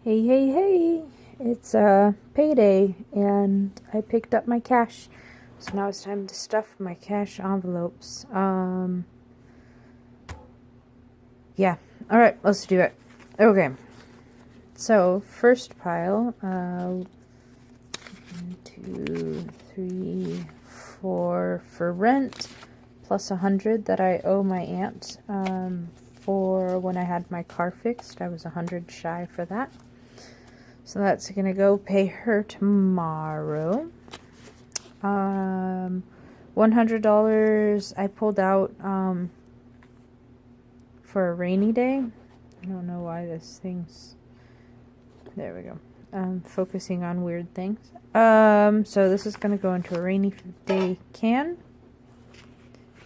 Hey, hey, hey! It's payday, and I picked up my cash. So now it's time to stuff my cash envelopes. Yeah. All right, let's do it. Okay. So first pile, 1, 2, 3, 4 for rent, plus 100 that I owe my aunt. For when I had my car fixed, I was 100 shy for that. So that's gonna go pay her tomorrow. $100 I pulled out for a rainy day. I don't know why this thing's there we go. Focusing on weird things. So this is gonna go into a rainy day can.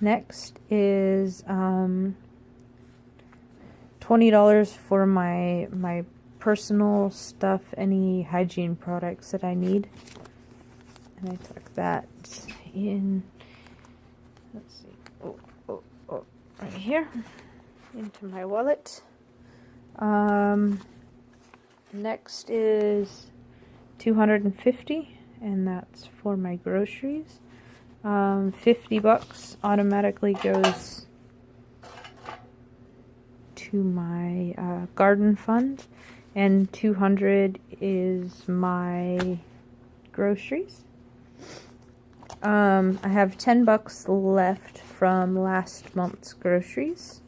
Next is $20 for my personal stuff, any hygiene products that I need. And I took that in, let's see, right here, into my wallet. Next is $250, and that's for my groceries. $50 automatically goes to my garden fund, and $200 is my groceries. I have $10 left from last month's groceries.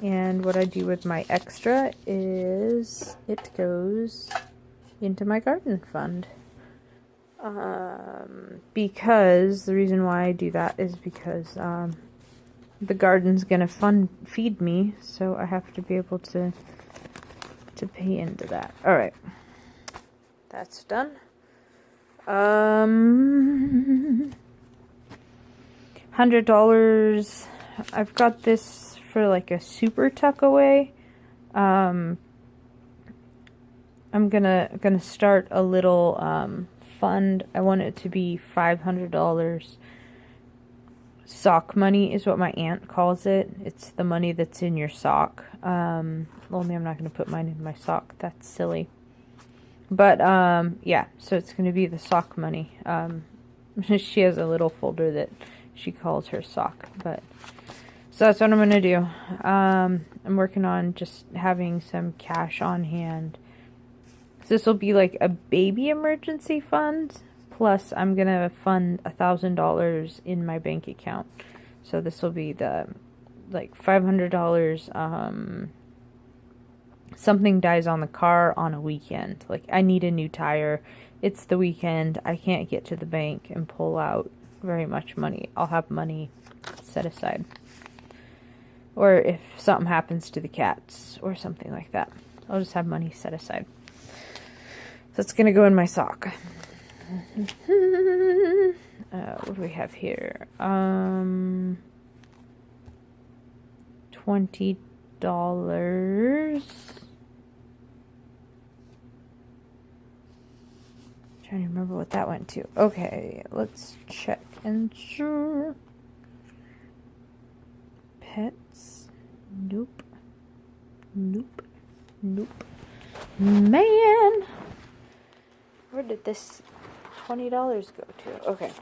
And what I do with my extra is it goes into my garden fund. Because the reason why I do that is because the garden's gonna feed me, so I have to be able to pay into that. All right, that's done. $100. I've got this for like a super tuck away. I'm gonna start a little fund. I want it to be $500. Sock money is what my aunt calls it. It's the money that's in your sock. Only I'm not gonna put mine in my sock. That's silly. But yeah, so it's gonna be the sock money. She has a little folder that she calls her sock, but so that's what I'm gonna do. I'm working on just having some cash on hand. So this will be like a baby emergency fund, plus I'm gonna fund $1,000 in my bank account. So this will be the like $500. Something dies on the car on a weekend. Like I need a new tire. It's the weekend. I can't get to the bank and pull out very much money. I'll have money set aside. Or if something happens to the cats or something like that, I'll just have money set aside. So it's going to go in my sock. What do we have here? $20. Trying to remember what that went to. Okay, let's check. Ensure. Pets. Nope. Nope. Nope. Man! Where did this $20 go to? Okay.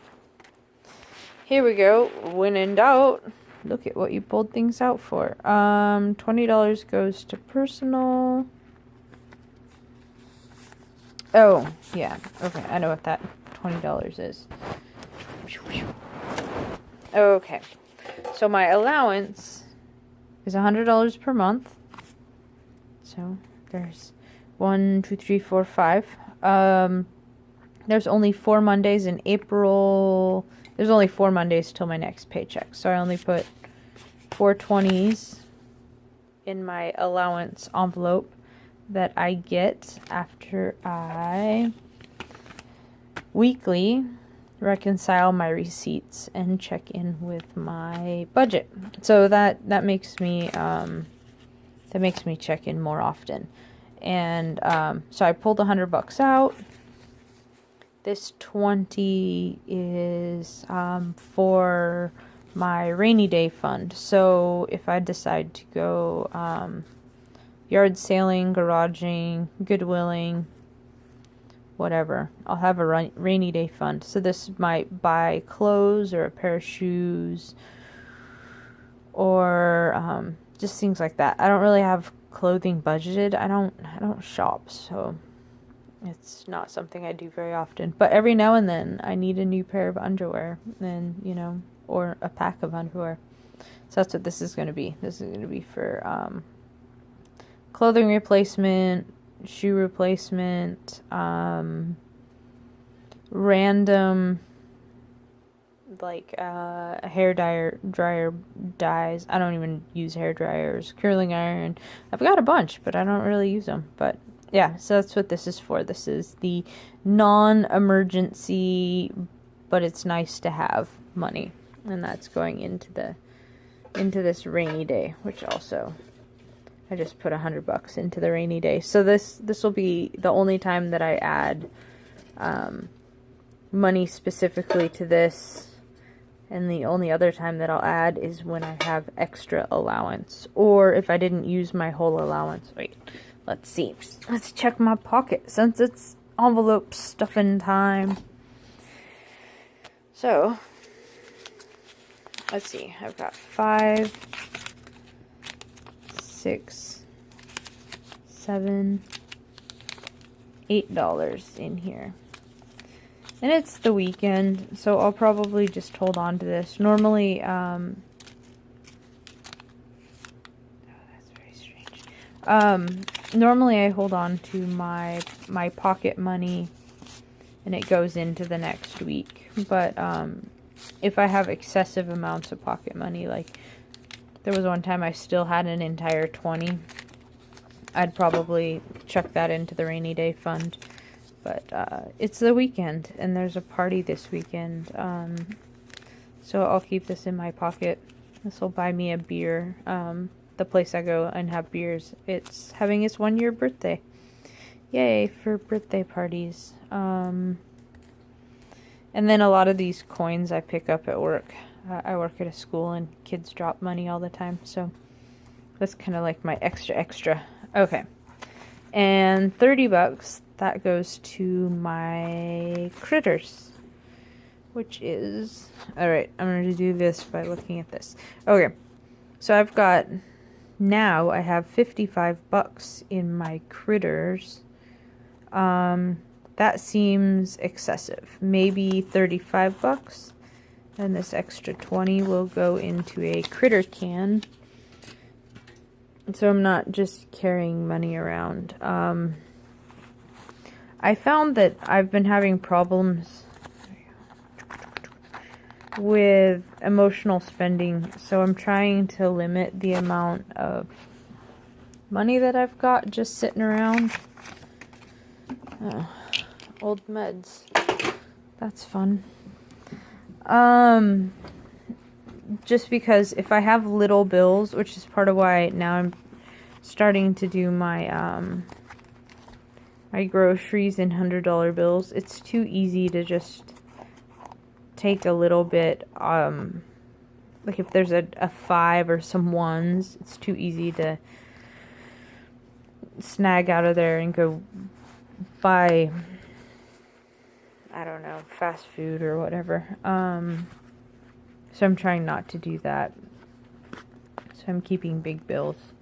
Here we go. When in doubt, look at what you pulled things out for. $20 goes to personal. Oh, yeah. Okay, I know what that $20 is. Okay. So my allowance is $100 per month. So there's 1, 2, 3, 4, 5. There's only 4 Mondays in April. There's only 4 Mondays till my next paycheck. So I only put 4 20s in my allowance envelope that I get after I weekly reconcile my receipts and check in with my budget. So that makes me check in more often. And so I pulled $100 out. This 20 is for my rainy day fund. So if I decide to go yard sailing, garaging, Goodwilling, whatever. I'll have a rainy day fund. So this might buy clothes or a pair of shoes or just things like that. I don't really have clothing budgeted. I don't shop, so it's not something I do very often. But every now and then I need a new pair of underwear and, or a pack of underwear. So that's what this is going to be. This is going to be for clothing replacement, shoe replacement, random like hair dryer dyes. I don't even use hair dryers. Curling iron. I've got a bunch, but I don't really use them. But yeah, so that's what this is for. This is the non-emergency, but it's nice to have money, and that's going into this rainy day, which also I just put $100 into the rainy day. So this will be the only time that I add money specifically to this, and the only other time that I'll add is when I have extra allowance, or if I didn't use my whole allowance. Wait, let's see. Let's check my pocket since it's envelope stuffing time. So let's see. I've got $5, $6, $7, $8 in here. And it's the weekend, so I'll probably just hold on to this. Normally, oh, that's very strange. Normally I hold on to my pocket money, and it goes into the next week. But if I have excessive amounts of pocket money, like there was one time I still had an entire 20, I'd probably chuck that into the rainy day fund. But it's the weekend, and there's a party this weekend, so I'll keep this in my pocket. This will buy me a beer. The place I go and have beers, it's having its 1-year birthday. Yay for birthday parties. And then a lot of these coins I pick up at work. I work at a school, and kids drop money all the time, so that's kind of like my extra. Okay. And $30, that goes to my critters, which is, alright, I'm going to do this by looking at this. Okay, so I have $55 in my critters. That seems excessive. Maybe $35, and this extra 20 will go into a critter can. So I'm not just carrying money around. I found that I've been having problems with emotional spending, so I'm trying to limit the amount of money that I've got just sitting around. Oh, old meds. That's fun. Just because if I have little bills, which is part of why now I'm starting to do my my groceries in $100 bills, it's too easy to just take a little bit, like if there's a 5 or some 1s, it's too easy to snag out of there and go buy, I don't know, fast food or whatever. So I'm trying not to do that. So I'm keeping big bills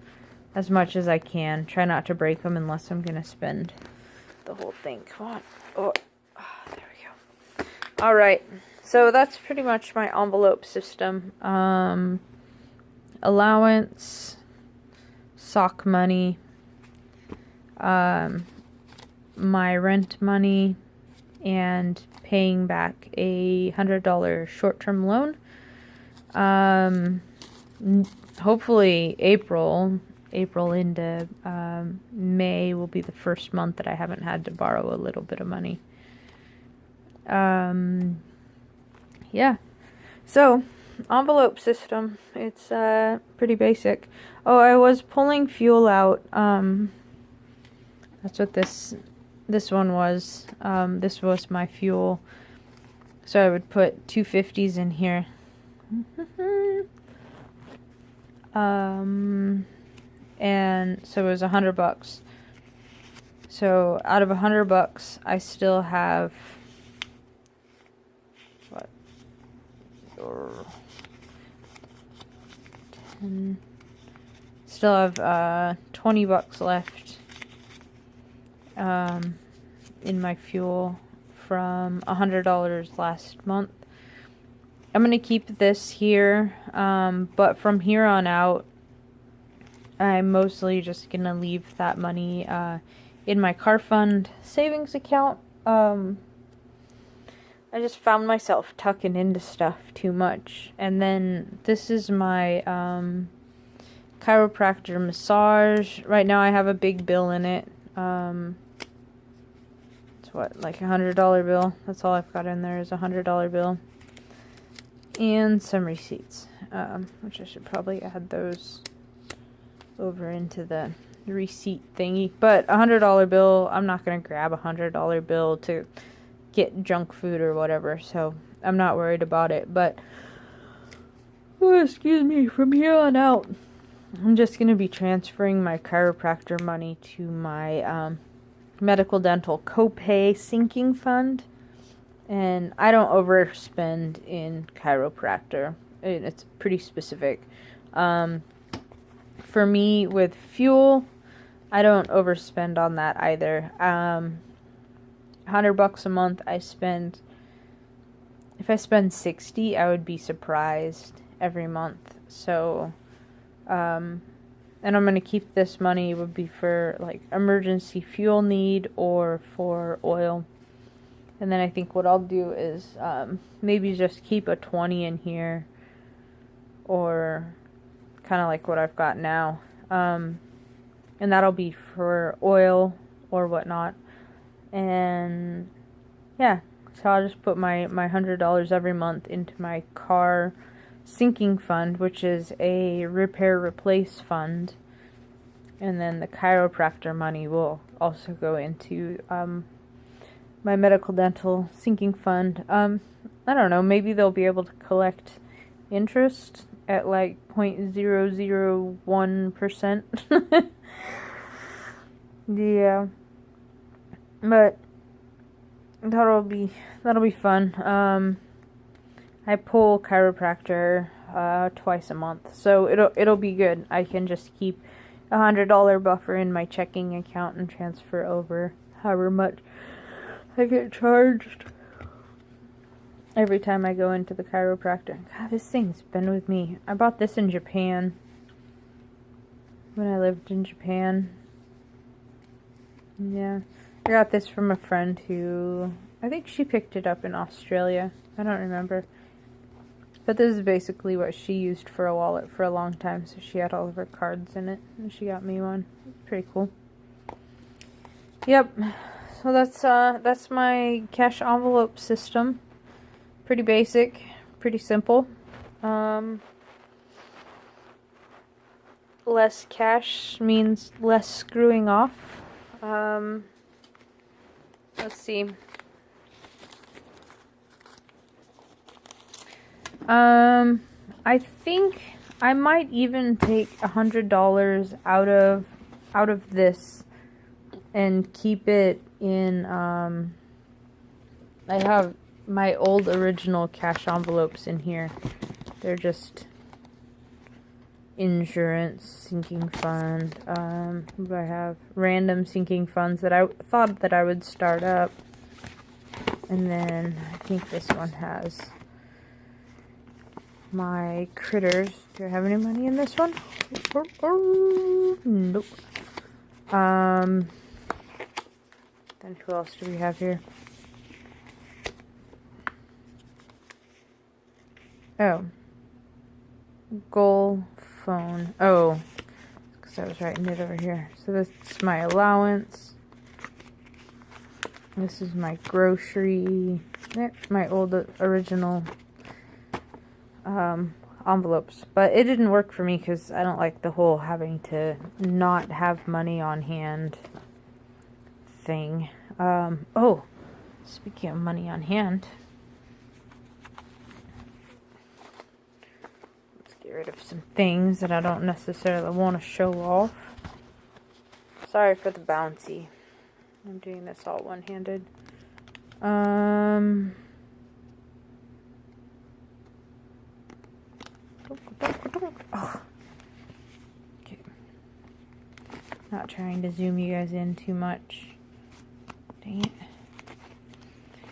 as much as I can. Try not to break them unless I'm going to spend the whole thing. Come on. Oh, there we go. All right. So that's pretty much my envelope system. Allowance, sock money, my rent money, and paying back a $100 short-term loan. Hopefully April into May will be the first month that I haven't had to borrow a little bit of money. Yeah. So, envelope system. It's pretty basic. Oh, I was pulling fuel out. That's what this one was. This was my fuel. So I would put 250s in and so it was $100. So out of $100, I still have what? Or 10. Still have $20 left in my fuel from $100 last month. I'm gonna keep this here, but from here on out, I'm mostly just gonna leave that money in my car fund savings account. I just found myself tucking into stuff too much. And then this is my chiropractor massage. Right now I have a big bill in it. It's what, like $100 bill? That's all I've got in there is $100 bill. And some receipts, which I should probably add those over into the receipt thingy. But $100 bill, I'm not going to grab $100 bill to get junk food or whatever, so I'm not worried about it. But excuse me, from here on out, I'm just going to be transferring my chiropractor money to my medical dental copay sinking fund. And I don't overspend in chiropractor. It's pretty specific. For me, with fuel, I don't overspend on that either. $100 a month, if I spend 60, I would be surprised every month. So, and I'm going to keep this money, would be for like emergency fuel need or for oil. And then I think what I'll do is maybe just keep a 20 in here, or kind of like what I've got now. And that'll be for oil or whatnot. And yeah, so I'll just put my $100 every month into my car sinking fund, which is a repair replace fund. And then the chiropractor money will also go into my medical dental sinking fund. I don't know, maybe they'll be able to collect interest at like 0.001%. Yeah. But that'll be fun. I pull chiropractor twice a month, so it'll be good. I can just keep $100 buffer in my checking account and transfer over however much I get charged every time I go into the chiropractor. God, this thing's been with me. I bought this in Japan when I lived in Japan. Yeah. I got this from a friend who, I think she picked it up in Australia. I don't remember. But this is basically what she used for a wallet for a long time. So she had all of her cards in it. And she got me one. Pretty cool. Yep. So that's my cash envelope system. Pretty basic. Pretty simple. Less cash means less screwing off. Let's see. I think I might even take $100 out of this and keep it in, I have my old original cash envelopes in here. They're just insurance sinking fund. What do I have? Random sinking funds that I thought that I would start up. And then I think this one has my critters. Do I have any money in this one? Nope. Then who else do we have here? Oh. Goal phone. Oh. Because I was writing it over here. So this is my allowance. This is my grocery. My old original envelopes. But it didn't work for me because I don't like the whole having to not have money on hand thing. Oh. Speaking of money on hand. get rid of some things that I don't necessarily want to show off. Sorry for the bouncy. I'm doing this all one-handed. Oh. Okay. Not trying to zoom you guys in too much. Dang it.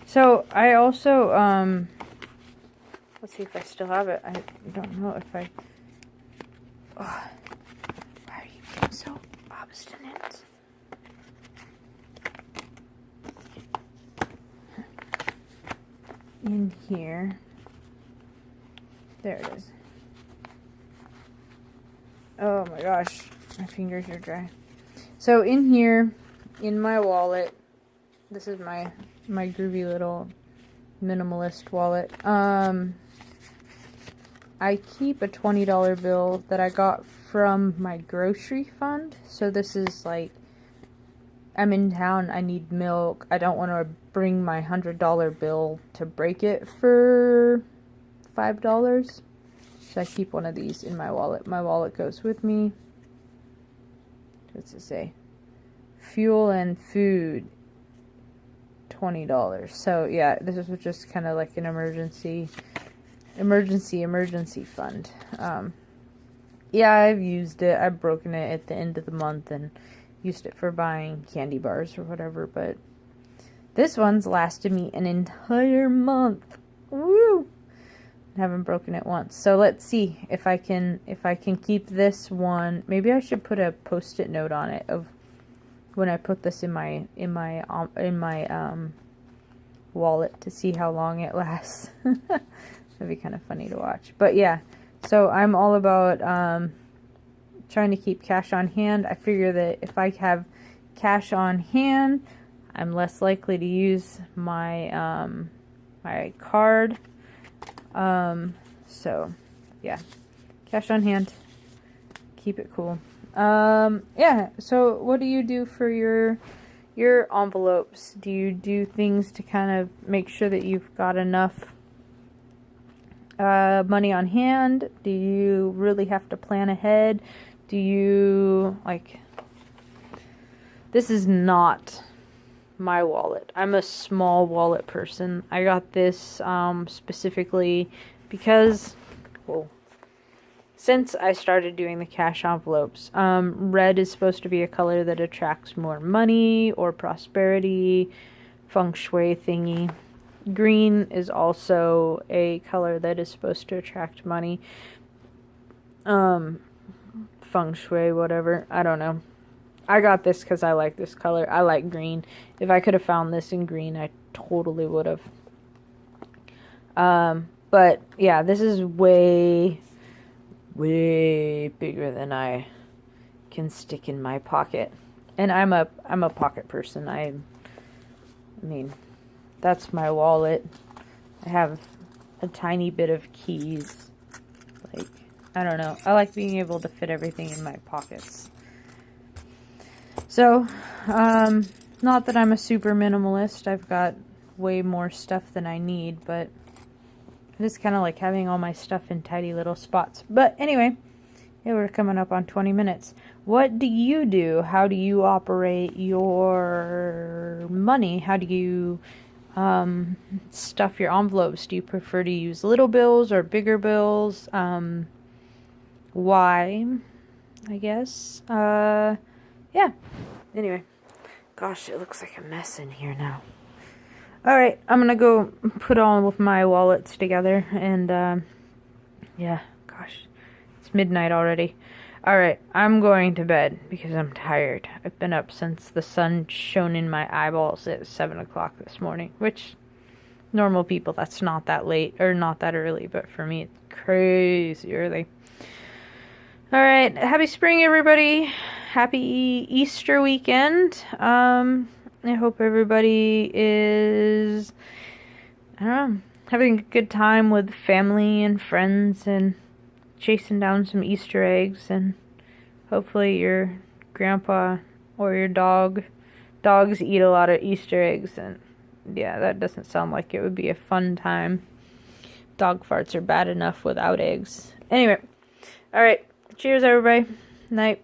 So, I also, let's see if I still have it. I don't know if I... Oh, why are you being so obstinate? In here. There it is. Oh my gosh. My fingers are dry. So, in here, in my wallet, this is my groovy little minimalist wallet. I keep a $20 bill that I got from my grocery fund. So this is like, I'm in town, I need milk. I don't want to bring my $100 bill to break it for $5. So I keep one of these in my wallet. My wallet goes with me. What's it say? Fuel and food, $20. So yeah, this is just kind of like an emergency fund. Yeah, I've used it. I've broken it at the end of the month and used it for buying candy bars or whatever, but this one's lasted me an entire month. Woo! Haven't broken it once. So let's see if I can keep this one. Maybe I should put a post-it note on it of when I put this in my wallet to see how long it lasts. That'd be kind of funny to watch. But yeah, so I'm all about trying to keep cash on hand. I figure that if I have cash on hand, I'm less likely to use my my card. So yeah, cash on hand. Keep it cool. Yeah, so what do you do for your envelopes? Do you do things to kind of make sure that you've got enough money on hand? Do you really have to plan ahead? Do you, like, this is not my wallet. I'm a small wallet person. I got this specifically because, well, since I started doing the cash envelopes, red is supposed to be a color that attracts more money or prosperity, feng shui thingy. Green is also a color that is supposed to attract money. Feng shui, whatever. I don't know. I got this because I like this color. I like green. If I could have found this in green, I totally would have. But yeah, this is way bigger than I can stick in my pocket. And I'm a pocket person. I mean, that's my wallet. I have a tiny bit of keys. Like, I don't know. I like being able to fit everything in my pockets. So, not that I'm a super minimalist. I've got way more stuff than I need, but I just kind of like having all my stuff in tidy little spots. But anyway, yeah, we're coming up on 20 minutes. What do you do? How do you operate your money? How do you stuff your envelopes? Do you prefer to use little bills or bigger bills? Why? I guess. Yeah. Anyway. Gosh, it looks like a mess in here now. Alright, I'm gonna go put all of my wallets together, and, yeah, gosh, it's midnight already. Alright, I'm going to bed, because I'm tired. I've been up since the sun shone in my eyeballs at 7 o'clock this morning, which, normal people, that's not that late, or not that early, but for me, it's crazy early. Alright, happy spring, everybody. Happy Easter weekend. I hope everybody is, I don't know, having a good time with family and friends and chasing down some Easter eggs, and hopefully your grandpa or your dogs eat a lot of Easter eggs, and yeah, that doesn't sound like it would be a fun time. Dog farts are bad enough without eggs. Anyway, All right. Cheers, everybody. Night.